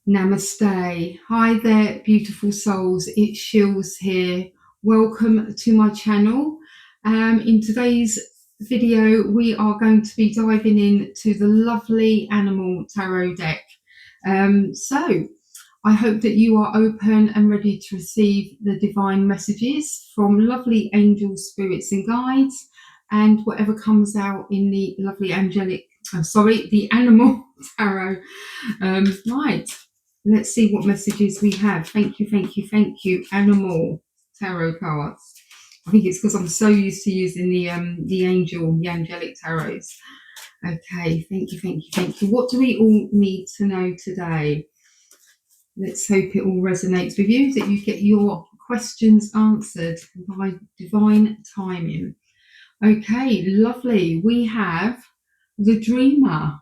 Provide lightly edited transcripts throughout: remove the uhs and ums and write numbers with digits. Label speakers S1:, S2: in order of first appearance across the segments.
S1: Namaste. Hi there, beautiful souls. It's Sheils here. Welcome to my channel. In today's video, we are going to be diving into the lovely Animal Tarot deck. So I hope that you are open and ready to receive the divine messages from lovely angels, spirits and guides, and whatever comes out in the lovely the Animal Tarot. Right. Let's see what messages we have. Thank you, Animal Tarot cards. I think it's because I'm so used to using the angelic tarots. Okay, thank you. What do we all need to know today? Let's hope it all resonates with you, that you get your questions answered by divine timing. Okay, lovely. We have the Dreamer.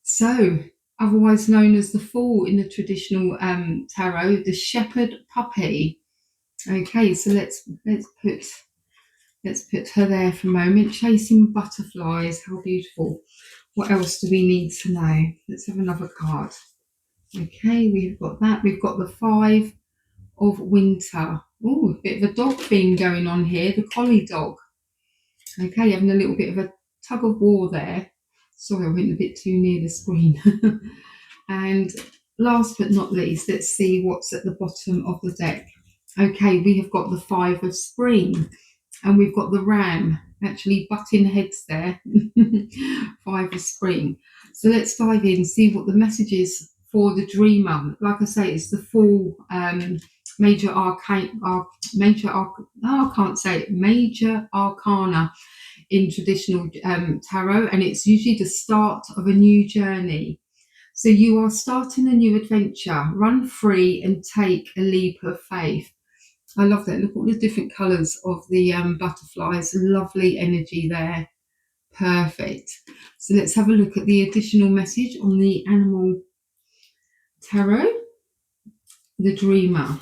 S1: So, otherwise known as the Fool in the traditional tarot, the shepherd puppy. Okay, so let's put her there for a moment. Chasing butterflies, how beautiful. What else do we need to know? Let's have another card. Okay, we've got that. We've got the Five of Winter. Oh, a bit of a dog theme going on here. The Collie Dog. Okay, having a little bit of a tug of war there. Sorry, I went a bit too near the screen. And last but not least, let's see what's at the bottom of the deck. Okay, we have got the Five of Spring, and we've got the Ram, actually butting heads there. Five of Spring. So let's dive in, see what the message is for the Dreamer. Like I say, it's the full major arcana in traditional tarot, and it's usually the start of a new journey. So you are starting a new adventure. Run free and take a leap of faith. I love that. Look at all the different colours of the butterflies. Lovely energy there. Perfect. So let's have a look at the additional message on the Animal Tarot. The Dreamer.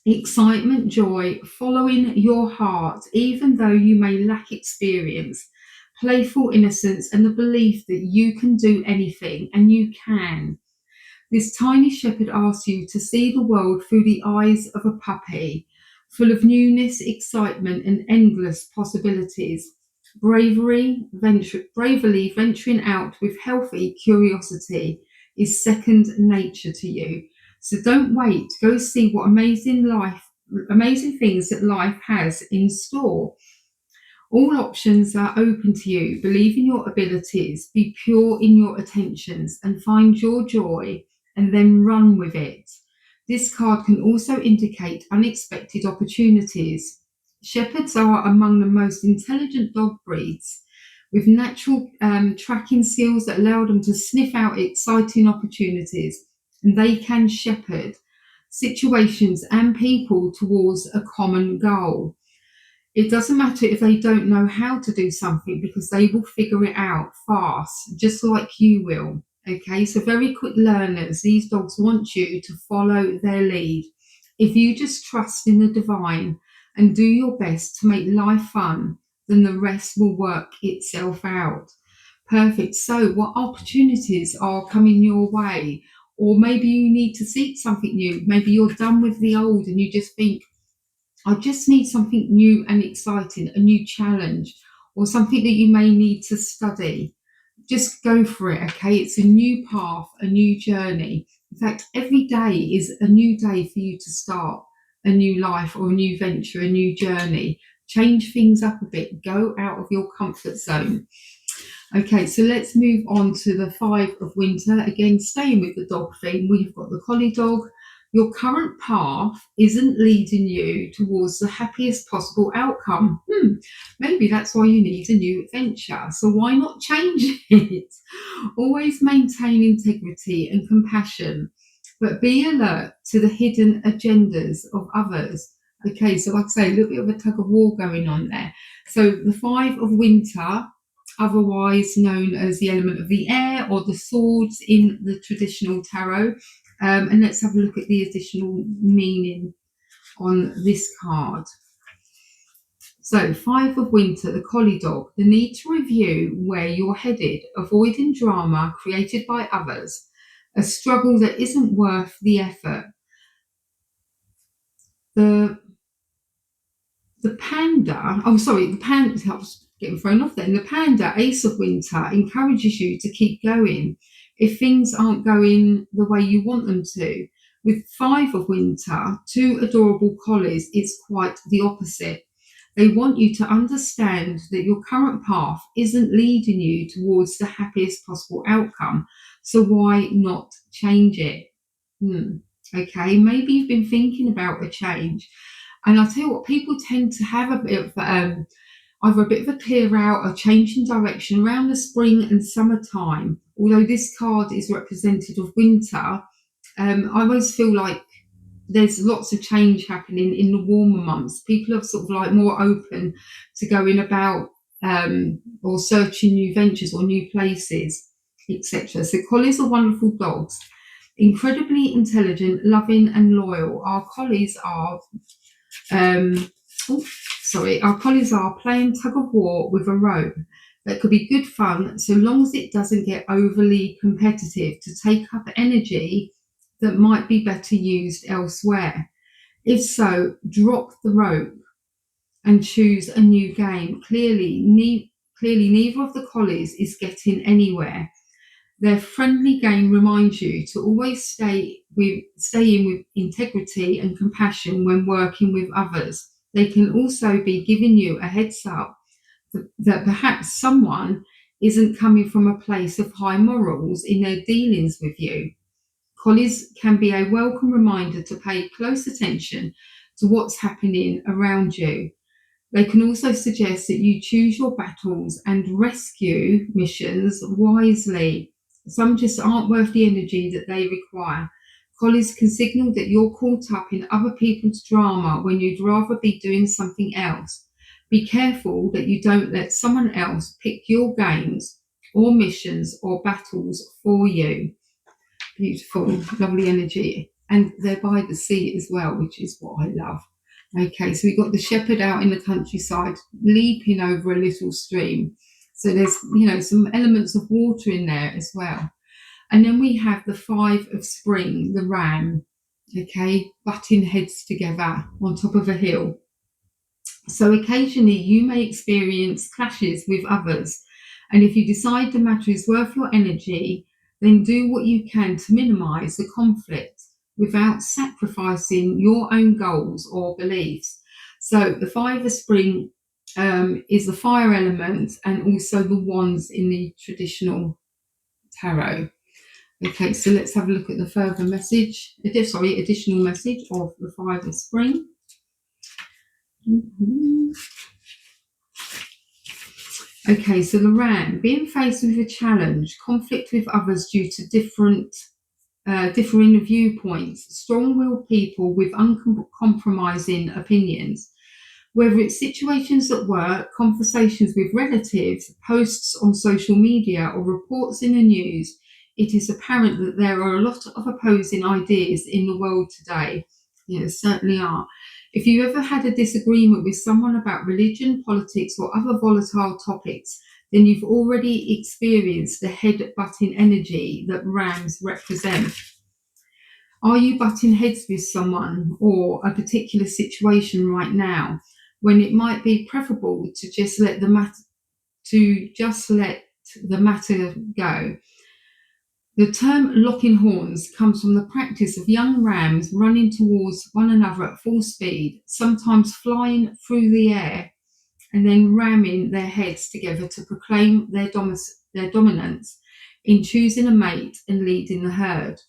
S1: Excitement, joy, following your heart, even though you may lack experience, playful innocence, and the belief that you can do anything, and you can. This tiny shepherd asks you to see the world through the eyes of a puppy, full of newness, excitement, and endless possibilities. Bravely venturing out with healthy curiosity is second nature to you. So don't wait. Go see what amazing things that life has in store. All options are open to you. Believe in your abilities. Be pure in your attentions and find your joy, and then run with it. This card can also indicate unexpected opportunities. Shepherds are among the most intelligent dog breeds, with natural tracking skills that allow them to sniff out exciting opportunities, and they can shepherd situations and people towards a common goal. It doesn't matter if they don't know how to do something, because they will figure it out fast, just like you will. Okay, so very quick learners. These dogs want you to follow their lead. If you just trust in the divine and do your best to make life fun, then the rest will work itself out. Perfect. So what opportunities are coming your way? Or maybe you need to seek something new. Maybe you're done with the old and you just think, I just need something new and exciting, a new challenge, or something that you may need to study. Just go for it, okay? It's a new path, a new journey. In fact, every day is a new day for you to start a new life or a new venture, a new journey. Change things up a bit. Go out of your comfort zone. Okay, so let's move on to the Five of Winter. Again, staying with the dog theme, we've got the Collie Dog. Your current path isn't leading you towards the happiest possible outcome. Maybe that's why you need a new adventure. So why not change it? Always maintain integrity and compassion, but be alert to the hidden agendas of others. Okay, so like I say, a little bit of a tug of war going on there. So the Five of Winter, otherwise known as the element of the air or the swords in the traditional tarot. And let's have a look at the additional meaning on this card. So, Five of Winter, the Collie Dog, the need to review where you're headed, avoiding drama created by others, a struggle that isn't worth the effort. The panda, I was getting thrown off then. The panda, Ace of Winter, encourages you to keep going if things aren't going the way you want them to. With 5 of Winter, 2 adorable collies, it's quite the opposite. They want you to understand that your current path isn't leading you towards the happiest possible outcome, so why not change it? Okay, maybe you've been thinking about a change. And I'll tell you what, people tend to have a bit of either a bit of a clear out, a change in direction around the spring and summertime. Although this card is representative of winter, I always feel like there's lots of change happening in the warmer months. People are sort of like more open to going about or searching new ventures or new places, etc. So collies are wonderful dogs, incredibly intelligent, loving and loyal. Our collies are our collies are playing tug of war with a rope. That could be good fun so long as it doesn't get overly competitive to take up energy that might be better used elsewhere. If so, drop the rope and choose a new game. Clearly, neither of the collies is getting anywhere. Their friendly game reminds you to always stay in with integrity and compassion when working with others. They can also be giving you a heads up that perhaps someone isn't coming from a place of high morals in their dealings with you. Collies can be a welcome reminder to pay close attention to what's happening around you. They can also suggest that you choose your battles and rescue missions wisely. Some just aren't worth the energy that they require. Collies can signal that you're caught up in other people's drama when you'd rather be doing something else. Be careful that you don't let someone else pick your games or missions or battles for you. Beautiful, lovely energy. And they're by the sea as well, which is what I love. Okay, so we've got the shepherd out in the countryside, leaping over a little stream. So there's, some elements of water in there as well. And then we have the 5 of spring, the ram, okay, butting heads together on top of a hill. So occasionally you may experience clashes with others. And if you decide the matter is worth your energy, then do what you can to minimize the conflict without sacrificing your own goals or beliefs. So the 5 of spring is the fire element and also the wands in the traditional tarot. Okay, so let's have a look at the further message, additional message of the 5 of spring. Okay, so the ram, being faced with a challenge, conflict with others due to differing viewpoints, strong-willed people with uncompromising opinions. Whether it's situations at work, conversations with relatives, posts on social media, or reports in the news, it is apparent that there are a lot of opposing ideas in the world today. There certainly are. If you ever had a disagreement with someone about religion, politics, or other volatile topics, then you've already experienced the head-butting energy that rams represent. Are you butting heads with someone or a particular situation right now when it might be preferable to just let the matter go? The term locking horns comes from the practice of young rams running towards one another at full speed, sometimes flying through the air and then ramming their heads together to proclaim their dominance in choosing a mate and leading the herd.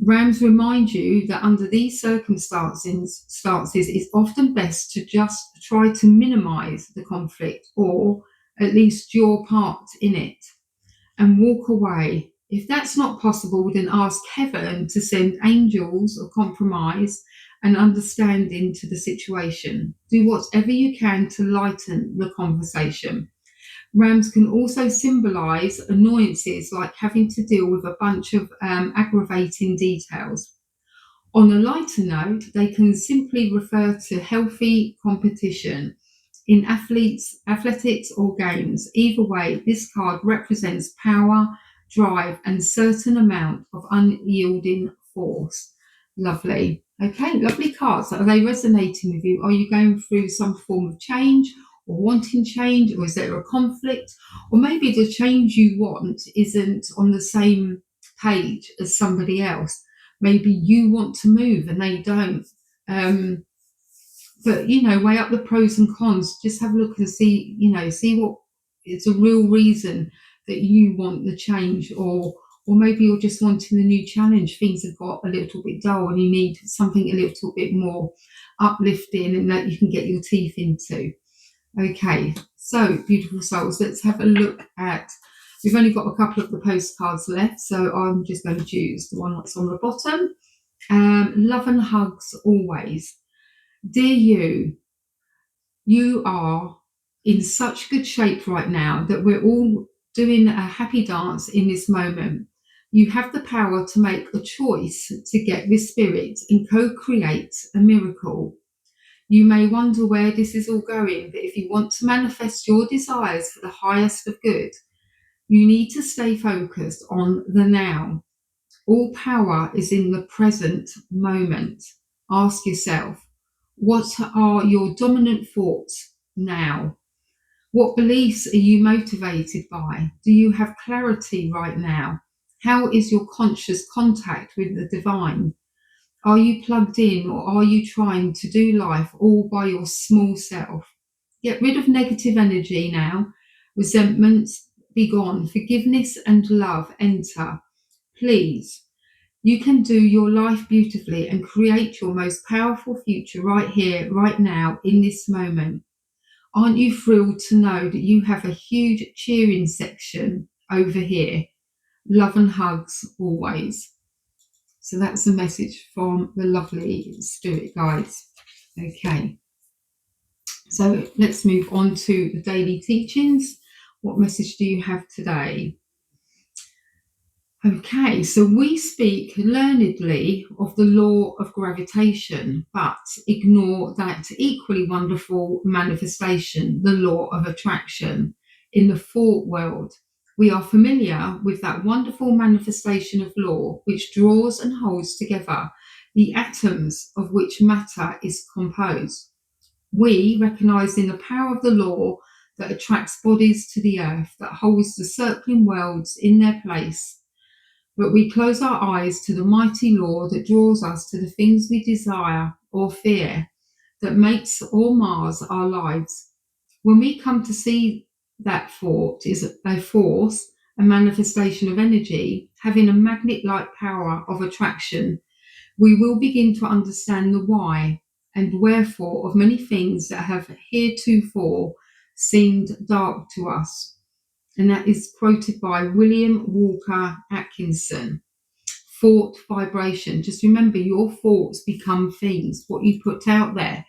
S1: Rams remind you that under these circumstances, it's often best to just try to minimize the conflict or at least your part in it and walk away. If that's not possible, then ask heaven to send angels of compromise and understanding to the situation. Do whatever you can to lighten the conversation. Rams can also symbolize annoyances like having to deal with a bunch of aggravating details. On a lighter note, they can simply refer to healthy competition in athletics or games. Either way, this card represents power drive, and certain amount of unyielding force. Lovely. Okay, lovely cards. Are they resonating with you? Are you going through some form of change or wanting change, or is there a conflict? Or maybe the change you want isn't on the same page as somebody else. Maybe you want to move and they don't. But weigh up the pros and cons. Just have a look and see what it's a real reason that you want the change, or maybe you're just wanting the new challenge. Things have got a little bit dull and you need something a little bit more uplifting and that you can get your teeth into. Okay, so beautiful souls, let's have a look at, we've only got a couple of the postcards left, so I'm just going to choose the one that's on the bottom. Love and hugs always. Dear you are in such good shape right now that we're all doing a happy dance in this moment. You have the power to make a choice to get with spirit and co-create a miracle. You may wonder where this is all going, but if you want to manifest your desires for the highest of good, you need to stay focused on the now. All power is in the present moment. Ask yourself, what are your dominant thoughts now? What beliefs are you motivated by? Do you have clarity right now? How is your conscious contact with the divine? Are you plugged in, or are you trying to do life all by your small self? Get rid of negative energy now. Resentments be gone. Forgiveness and love enter. Please. You can do your life beautifully and create your most powerful future right here, right now, in this moment. Aren't you thrilled to know that you have a huge cheering section over here? Love and hugs always. So that's a message from the lovely spirit guides. Okay. So let's move on to the daily teachings. What message do you have today? Okay, so we speak learnedly of the law of gravitation, but ignore that equally wonderful manifestation, the law of attraction, in the thought world. We are familiar with that wonderful manifestation of law which draws and holds together the atoms of which matter is composed. We, recognizing the power of the law that attracts bodies to the earth, that holds the circling worlds in their place, but we close our eyes to the mighty law that draws us to the things we desire or fear, that makes or mars our lives. When we come to see that thought is a force, a manifestation of energy, having a magnet-like power of attraction, we will begin to understand the why and wherefore of many things that have heretofore seemed dark to us. And that is quoted by William Walker Atkinson. Thought vibration. Just remember, your thoughts become things, what you put out there.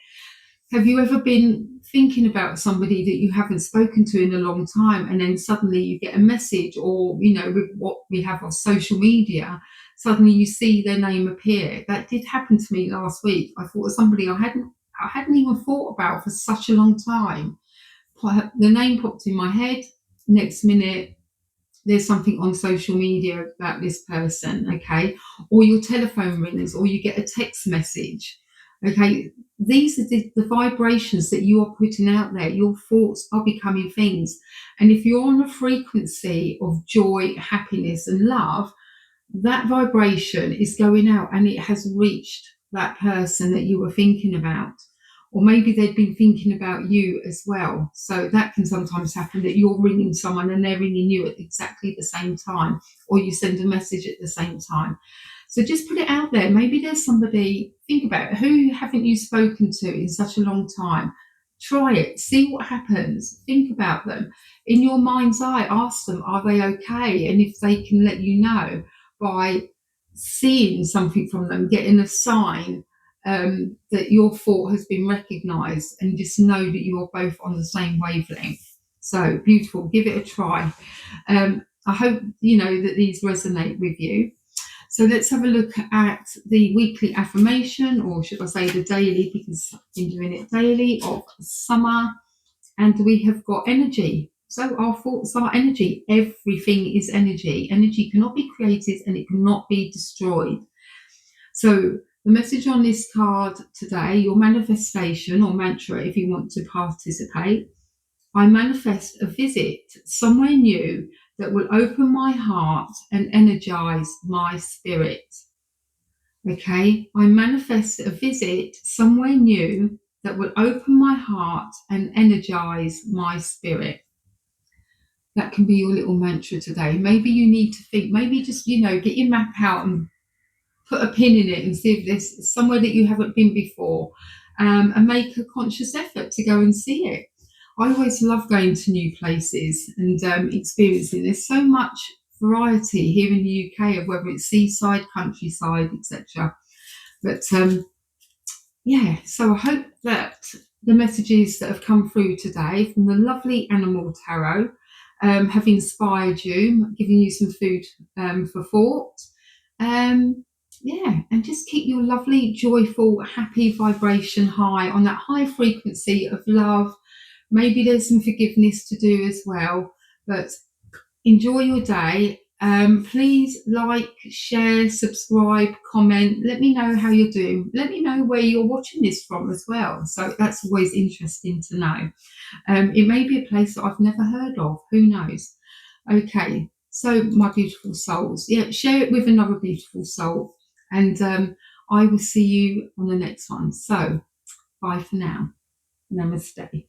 S1: Have you ever been thinking about somebody that you haven't spoken to in a long time, and then suddenly you get a message, or with what we have on social media, suddenly you see their name appear? That did happen to me last week. I thought of somebody I hadn't even thought about for such a long time. The name popped in my head. Next minute, there's something on social media about this person, okay? Or your telephone rings, or you get a text message, okay? These are the vibrations that you are putting out there. Your thoughts are becoming things. And if you're on a frequency of joy, happiness, and love, that vibration is going out and it has reached that person that you were thinking about. Or maybe they've been thinking about you as well. So that can sometimes happen, that you're ringing someone and they're ringing you at exactly the same time, or you send a message at the same time. So just put it out there. Maybe there's somebody, think about it, who haven't you spoken to in such a long time? Try it, see what happens, think about them. In your mind's eye, ask them, are they okay? And if they can let you know by seeing something from them, getting a sign, that your thought has been recognised, and just know that you're both on the same wavelength. So beautiful, give it a try. I hope that these resonate with you. So let's have a look at the weekly affirmation, or should I say the daily, because I've been doing it daily, of summer. And we have got energy. So our thoughts are energy. Everything is energy. Energy cannot be created and it cannot be destroyed. So the message on this card today, your manifestation or mantra, if you want to participate, I manifest a visit somewhere new that will open my heart and energize my spirit. Okay, I manifest a visit somewhere new that will open my heart and energize my spirit. That can be your little mantra today. Maybe you need to think, maybe just, get your map out and put a pin in it and see if there's somewhere that you haven't been before, and make a conscious effort to go and see it. I always love going to new places and experiencing. There's so much variety here in the UK of whether it's seaside, countryside, etc. But yeah, so I hope that the messages that have come through today from the lovely Animal Tarot have inspired you, given you some food for thought. Yeah, and just keep your lovely, joyful, happy vibration high on that high frequency of love. Maybe there's some forgiveness to do as well, but enjoy your day. Please like, share, subscribe, comment. Let me know how you're doing. Let me know where you're watching this from as well. So that's always interesting to know. It may be a place that I've never heard of. Who knows? Okay, so my beautiful souls, yeah, share it with another beautiful soul. And I will see you on the next one. So bye for now. Namaste.